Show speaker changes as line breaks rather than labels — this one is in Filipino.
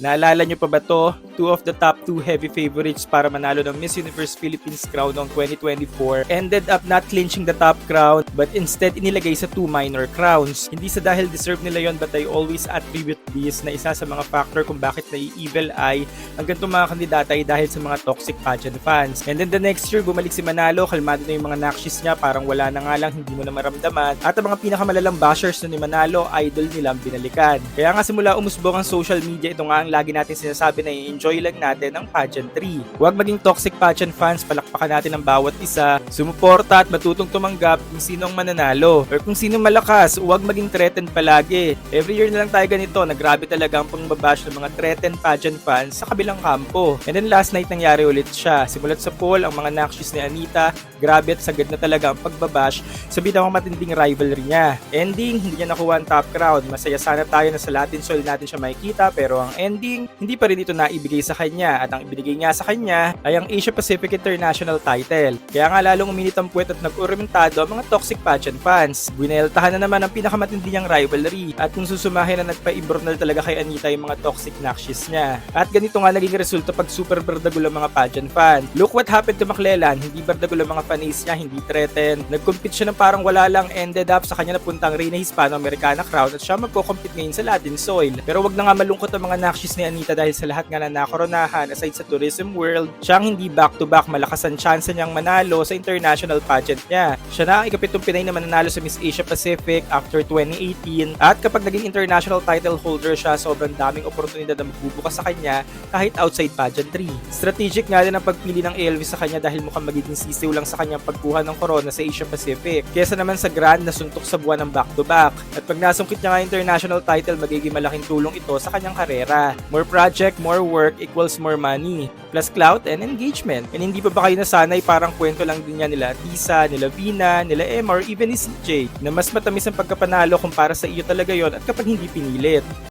Naalala nyo pa ba to? Two of the top two heavy favorites para manalo ng Miss Universe Philippines crown noong 2024 ended up not clinching the top crown but instead inilagay sa two minor crowns. Hindi sa dahil deserve nila yon, but I always attribute this na isa sa mga factor kung bakit nai-evil eye ang ganitong mga kandidata ay dahil sa mga toxic pageant fans. And then the next year, bumalik si Manalo, kalmado na yung mga nakshis niya, parang wala na nga lang, hindi mo na maramdaman. At ang mga pinakamalalang bashers na ni Manalo, idol nilang binalikan. Kaya nga simula umusbong ang social media, ito nga ang lagi natin sinasabi na i-enjoy lang natin ang pageantry. Huwag maging toxic pageant fans, palakpakan natin ang bawat isa, sumuporta at matutong tumanggap kung sino ang mananalo. Or kung sino malakas, huwag maging threatened palagi. Every year na lang tayo ganito, nagrabe talaga ang pangbabash ng mga threatened pageant fans sa kabilang kampo. And then last night nangyari ulit siya. Simulat sa poll, ang mga nakshis ni Anita, grabe at sagad na talaga ang pagbabash sa matinding rivalry niya. Ending, hindi niya nakuha ang top crown. Masaya sana tayo na sa Latin soil natin siya makikita, pero ang ending, hindi pa rin ito naibigay sa kanya. At ang ibinigay niya sa kanya ay ang Asia Pacific International title. Kaya nga lalong uminit ang puwet at nag-urmentado ang mga toxic pageant fans. Buineltahan na naman ang pinakamatindi niyang rivalry. At kung susumahin na nagpa-imbronal talaga kay Anita yung mga toxic nakshis niya. At ganito nga naging resulta pag super berdagulo ang mga pageant fan. Look what happened to Maclellan, hindi berdagulo ang mga fanis niya, hindi threatened. Nag-compete siya ng parang wala lang, ended up sa kanya napuntang Reina Hispano-Americana crown at siya magko-compete ngayon sa Latin soil. Pero wag na nga malungkot ang mga nakshis ni Anita dahil sa lahat nga na nakoronahan aside sa tourism world, siyang hindi back-to-back, malakas ang chance niyang manalo sa international pageant niya. Siya na ang ikapitong Pinay na mananalo sa Miss Asia Pacific after 2018 at kapag naging international title holder siya, sobrang daming oportunidad na magbubukas sa kanya kahit outside pageantry. Strategic nga din ang pagpili ng ALV sa kanya dahil mukhang magiging sisiw lang sa kanyang pagkuha ng corona sa Asia Pacific kesa naman sa grand na suntok sa buwan ng back-to-back. At pag nasungkit niya nga international title, magiging malaking tulong ito sa kanyang karera. More project, more work equals more money, plus clout and engagement. And hindi pa ba kayo nasanay parang kwento lang din niya nila Tisa, nila Vina, nila Emma or even ni CJ na mas matamis ang pagkapanalo kumpara sa iyo talaga yon at kapag hindi pinilit.